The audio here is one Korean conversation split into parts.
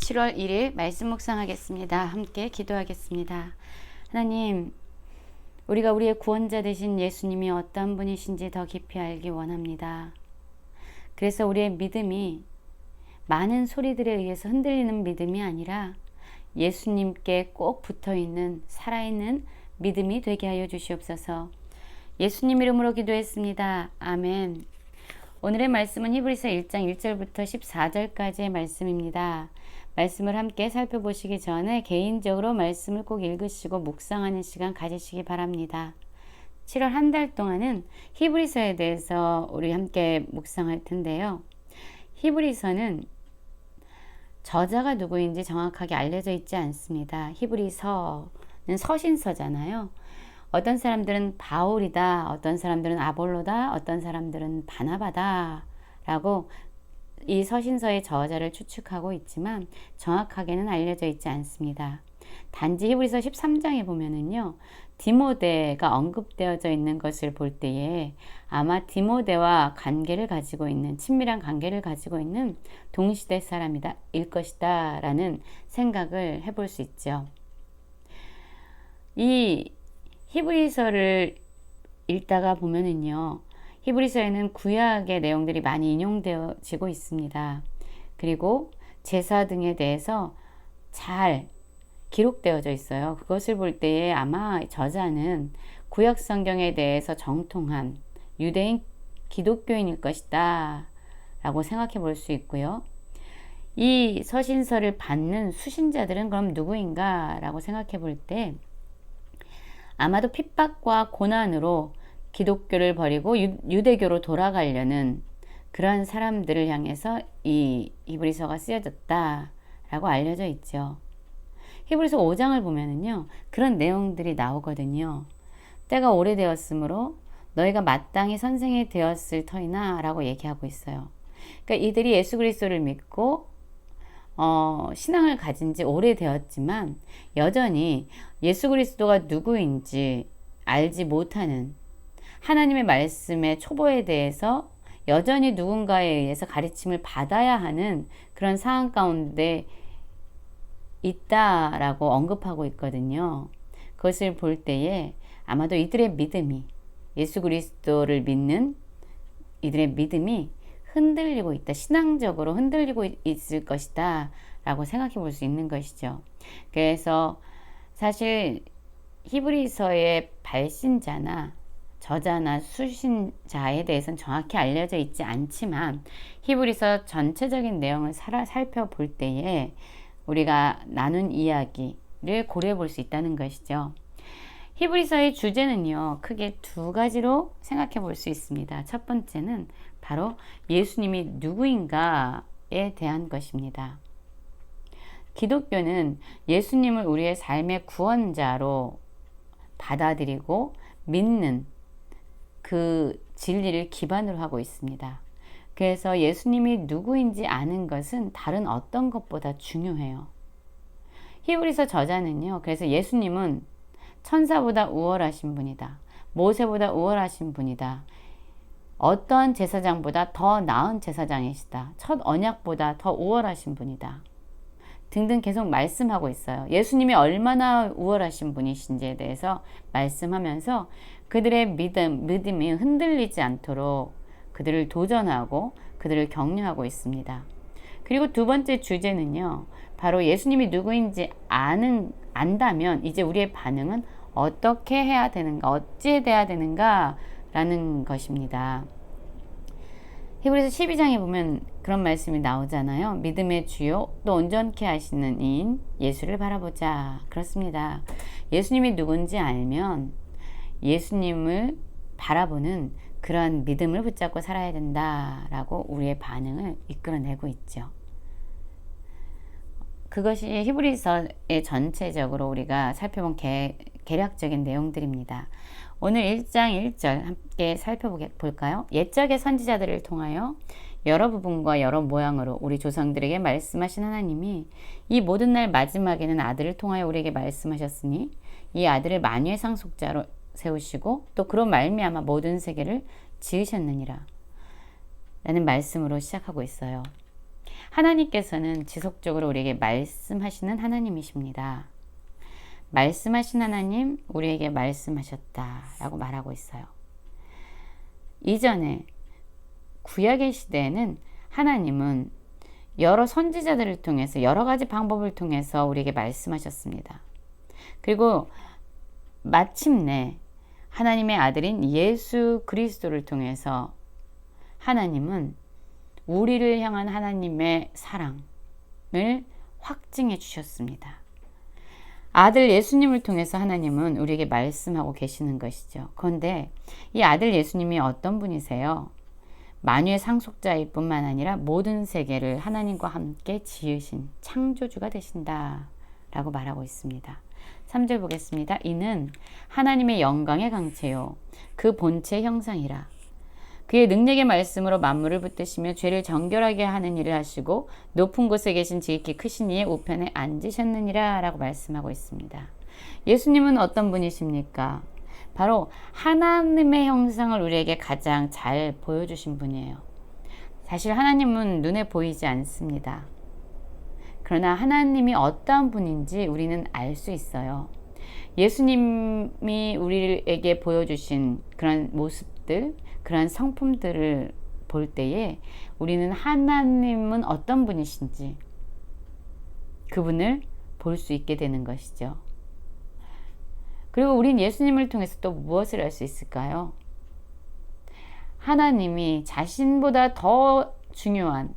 7월 1일 말씀 묵상하겠습니다. 함께 기도하겠습니다. 하나님, 우리가 우리의 구원자 되신 예수님이 어떤 분이신지 더 깊이 알기 원합니다. 그래서 우리의 믿음이 많은 소리들에 의해서 흔들리는 믿음이 아니라 예수님께 꼭 붙어있는 살아있는 믿음이 되게 하여 주시옵소서. 예수님 이름으로 기도했습니다. 아멘. 오늘의 말씀은 히브리서 1장 1절부터 14절까지의 말씀입니다. 말씀을 함께 살펴보시기 전에 개인적으로 말씀을 꼭 읽으시고 묵상하는 시간 가지시기 바랍니다. 7월 한 달 동안은 히브리서에 대해서 우리 함께 묵상할 텐데요. 히브리서는 저자가 누구인지 정확하게 알려져 있지 않습니다. 히브리서는 서신서잖아요. 어떤 사람들은 바울이다, 어떤 사람들은 아볼로다, 어떤 사람들은 바나바다 라고 이 서신서의 저자를 추측하고 있지만 정확하게는 알려져 있지 않습니다. 단지 히브리서 13장에 보면은요, 디모데가 언급되어져 있는 것을 볼 때에 아마 디모데와 관계를 가지고 있는, 친밀한 관계를 가지고 있는 동시대 사람이다, 일 것이다 라는 생각을 해볼 수 있죠. 이 히브리서를 읽다가 보면은요, 히브리서에는 구약의 내용들이 많이 인용되어지고 있습니다. 그리고 제사 등에 대해서 잘 기록되어져 있어요. 그것을 볼 때에 아마 저자는 구약 성경에 대해서 정통한 유대인 기독교인일 것이다 라고 생각해 볼 수 있고요. 이 서신서를 받는 수신자들은 그럼 누구인가 라고 생각해 볼 때 아마도 핍박과 고난으로 기독교를 버리고 유대교로 돌아가려는 그러한 사람들을 향해서 이 히브리서가 쓰여졌다라고 알려져 있죠. 히브리서 5장을 보면은요, 그런 내용들이 나오거든요. 때가 오래되었으므로 너희가 마땅히 선생이 되었을 터이나 라고 얘기하고 있어요. 그러니까 이들이 예수 그리스도를 믿고 신앙을 가진 지 오래되었지만 여전히 예수 그리스도가 누구인지 알지 못하는 하나님의 말씀의 초보에 대해서 여전히 누군가에 의해서 가르침을 받아야 하는 그런 상황 가운데 있다라고 언급하고 있거든요. 그것을 볼 때에 아마도 이들의 믿음이, 예수 그리스도를 믿는 이들의 믿음이 흔들리고 있다, 신앙적으로 흔들리고 있을 것이다 라고 생각해 볼 수 있는 것이죠. 그래서 사실 히브리서의 발신자나 저자나 수신자에 대해서는 정확히 알려져 있지 않지만 히브리서 전체적인 내용을 살펴볼 때에 우리가 나눈 이야기를 고려해 볼 수 있다는 것이죠. 히브리서의 주제는요, 크게 두 가지로 생각해 볼 수 있습니다. 첫 번째는 바로 예수님이 누구인가에 대한 것입니다. 기독교는 예수님을 우리의 삶의 구원자로 받아들이고 믿는 그 진리를 기반으로 하고 있습니다. 그래서 예수님이 누구인지 아는 것은 다른 어떤 것보다 중요해요. 히브리서 저자는요, 그래서 예수님은 천사보다 우월하신 분이다, 모세보다 우월하신 분이다, 어떠한 제사장보다 더 나은 제사장이시다, 첫 언약보다 더 우월하신 분이다 등등 계속 말씀하고 있어요. 예수님이 얼마나 우월하신 분이신지에 대해서 말씀하면서 그들의 믿음이 흔들리지 않도록 그들을 도전하고 그들을 격려하고 있습니다. 그리고 두 번째 주제는요, 바로 예수님이 누구인지 안다면 이제 우리의 반응은 어떻게 해야 되는가, 어찌 돼야 되는가 라는 것입니다. 히브리서 12장에 보면 그런 말씀이 나오잖아요. 믿음의 주요 또 온전케 하시는 이인 예수를 바라보자. 그렇습니다. 예수님이 누군지 알면 예수님을 바라보는 그런 믿음을 붙잡고 살아야 된다라고 우리의 반응을 이끌어내고 있죠. 그것이 히브리서의 전체적으로 우리가 살펴본 개략적인 내용들입니다. 오늘 1장 1절 함께 살펴볼까요? 옛적의 선지자들을 통하여 여러 부분과 여러 모양으로 우리 조상들에게 말씀하신 하나님이 이 모든 날 마지막에는 아들을 통하여 우리에게 말씀하셨으니 이 아들을 만유의 상속자로 세우시고 또 그로 말미암아 모든 세계를 지으셨느니라 라는 말씀으로 시작하고 있어요. 하나님께서는 지속적으로 우리에게 말씀하시는 하나님이십니다. 말씀하신 하나님, 우리에게 말씀하셨다라고 말하고 있어요. 이전에 구약의 시대에는 하나님은 여러 선지자들을 통해서 여러 가지 방법을 통해서 우리에게 말씀하셨습니다. 그리고 마침내 하나님의 아들인 예수 그리스도를 통해서 하나님은 우리를 향한 하나님의 사랑을 확증해 주셨습니다. 아들 예수님을 통해서 하나님은 우리에게 말씀하고 계시는 것이죠. 그런데 이 아들 예수님이 어떤 분이세요? 만유의 상속자일 뿐만 아니라 모든 세계를 하나님과 함께 지으신 창조주가 되신다 라고 말하고 있습니다. 3절 보겠습니다. 이는 하나님의 영광의 강체요 그 본체의 형상이라. 그의 능력의 말씀으로 만물을 붙드시며 죄를 정결하게 하는 일을 하시고 높은 곳에 계신 지극히 크신 이의 우편에 앉으셨느니라 라고 말씀하고 있습니다. 예수님은 어떤 분이십니까? 바로 하나님의 형상을 우리에게 가장 잘 보여주신 분이에요. 사실 하나님은 눈에 보이지 않습니다. 그러나 하나님이 어떠한 분인지 우리는 알 수 있어요. 예수님이 우리에게 보여주신 그런 모습들, 그런 성품들을 볼 때에 우리는 하나님은 어떤 분이신지 그분을 볼 수 있게 되는 것이죠. 그리고 우린 예수님을 통해서 또 무엇을 할 수 있을까요? 하나님이 자신보다 더 중요한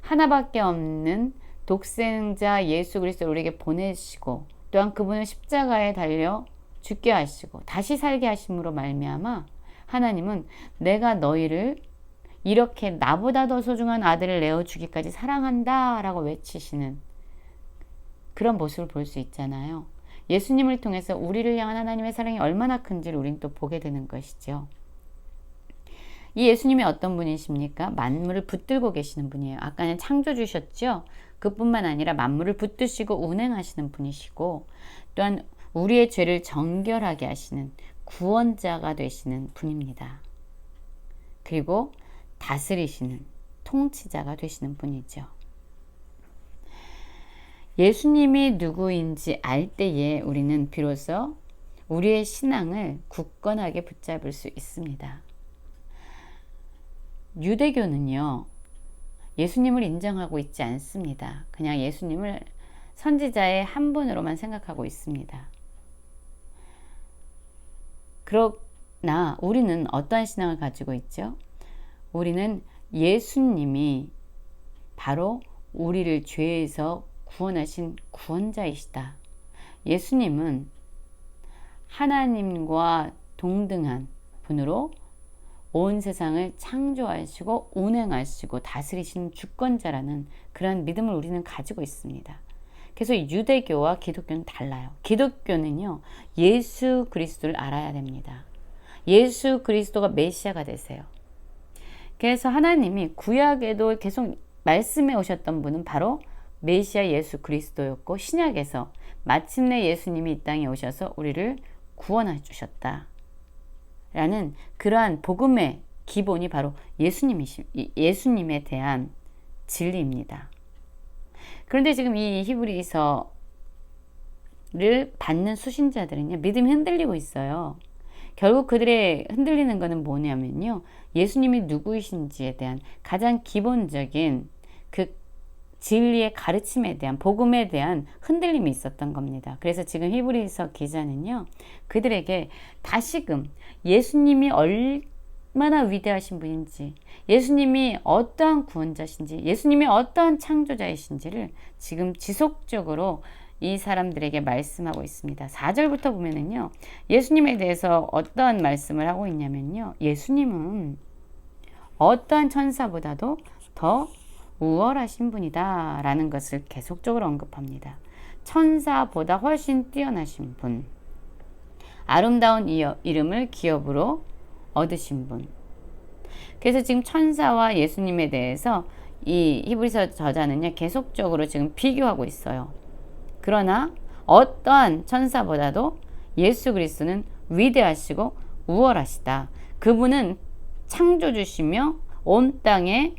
하나밖에 없는 독생자 예수 그리스도를 우리에게 보내시고 또한 그분을 십자가에 달려 죽게 하시고 다시 살게 하심으로 말미암아 하나님은 내가 너희를 이렇게 나보다 더 소중한 아들을 내어주기까지 사랑한다 라고 외치시는 그런 모습을 볼 수 있잖아요. 예수님을 통해서 우리를 향한 하나님의 사랑이 얼마나 큰지를 우린 또 보게 되는 것이죠. 이 예수님이 어떤 분이십니까? 만물을 붙들고 계시는 분이에요. 아까는 창조주셨죠? 그뿐만 아니라 만물을 붙드시고 운행하시는 분이시고 또한 우리의 죄를 정결하게 하시는 구원자가 되시는 분입니다. 그리고 다스리시는 통치자가 되시는 분이죠. 예수님이 누구인지 알 때에 우리는 비로소 우리의 신앙을 굳건하게 붙잡을 수 있습니다. 유대교는요, 예수님을 인정하고 있지 않습니다. 그냥 예수님을 선지자의 한 분으로만 생각하고 있습니다. 그러나 우리는 어떠한 신앙을 가지고 있죠? 우리는 예수님이 바로 우리를 죄에서 구원하신 구원자이시다. 예수님은 하나님과 동등한 분으로 온 세상을 창조하시고 운행하시고 다스리시는 주권자라는 그런 믿음을 우리는 가지고 있습니다. 그래서 유대교와 기독교는 달라요. 기독교는요, 예수 그리스도를 알아야 됩니다. 예수 그리스도가 메시아가 되세요. 그래서 하나님이 구약에도 계속 말씀해 오셨던 분은 바로 메시아 예수 그리스도였고, 신약에서 마침내 예수님이 이 땅에 오셔서 우리를 구원해 주셨다 라는 그러한 복음의 기본이 바로 예수님에 대한 진리입니다. 그런데 지금 이 히브리서를 받는 수신자들은요, 믿음이 흔들리고 있어요. 결국 그들의 흔들리는 것은 뭐냐면요, 예수님이 누구이신지에 대한 가장 기본적인 그 진리의 가르침에 대한, 복음에 대한 흔들림이 있었던 겁니다. 그래서 지금 히브리서 기자는요, 그들에게 다시금 예수님이 얼마나 위대하신 분인지, 예수님이 어떠한 구원자신지, 예수님이 어떠한 창조자이신지를 지금 지속적으로 이 사람들에게 말씀하고 있습니다. 4절부터 보면은요, 예수님에 대해서 어떠한 말씀을 하고 있냐면요, 예수님은 어떠한 천사보다도 더 우월하신 분이다 라는 것을 계속적으로 언급합니다. 천사보다 훨씬 뛰어나신 분, 아름다운 이름을 기업으로 얻으신 분. 그래서 지금 천사와 예수님에 대해서 이 히브리서 저자는요, 계속적으로 지금 비교하고 있어요. 그러나 어떠한 천사보다도 예수 그리스도는 위대하시고 우월하시다. 그분은 창조주시며 온 땅에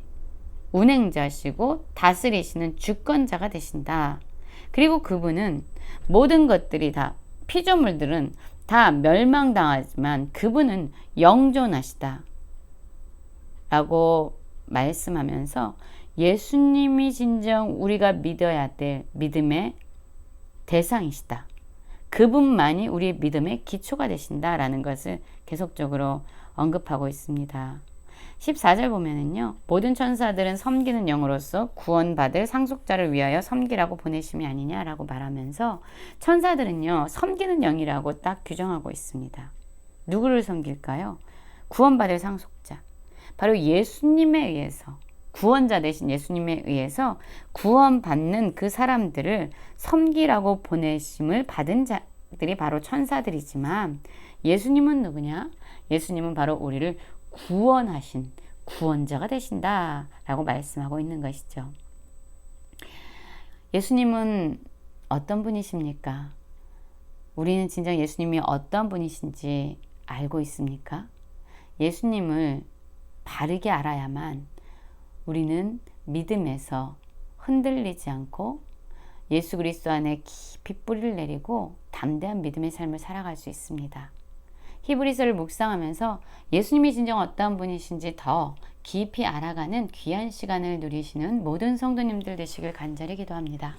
운행자시고 다스리시는 주권자가 되신다. 그리고 그분은 모든 것들이 다 피조물들은 다 멸망당하지만 그분은 영존하시다. 라고 말씀하면서 예수님이 진정 우리가 믿어야 될 믿음의 대상이시다. 그분만이 우리의 믿음의 기초가 되신다라는 것을 계속적으로 언급하고 있습니다. 14절 보면은요. 모든 천사들은 섬기는 영으로서 구원받을 상속자를 위하여 섬기라고 보내심이 아니냐라고 말하면서 천사들은요. 섬기는 영이라고 딱 규정하고 있습니다. 누구를 섬길까요? 구원받을 상속자. 바로 예수님에 의해서 구원자 되신 예수님에 의해서 구원받는 그 사람들을 섬기라고 보내심을 받은 자들이 바로 천사들이지만 예수님은 누구냐? 예수님은 바로 우리를 구원하신 구원자가 되신다라고 말씀하고 있는 것이죠. 예수님은 어떤 분이십니까? 우리는 진정 예수님이 어떤 분이신지 알고 있습니까? 예수님을 바르게 알아야만 우리는 믿음에서 흔들리지 않고 예수 그리스도 안에 깊이 뿌리를 내리고 담대한 믿음의 삶을 살아갈 수 있습니다. 히브리서를 묵상하면서 예수님이 진정 어떤 분이신지 더 깊이 알아가는 귀한 시간을 누리시는 모든 성도님들 되시길 간절히 기도합니다.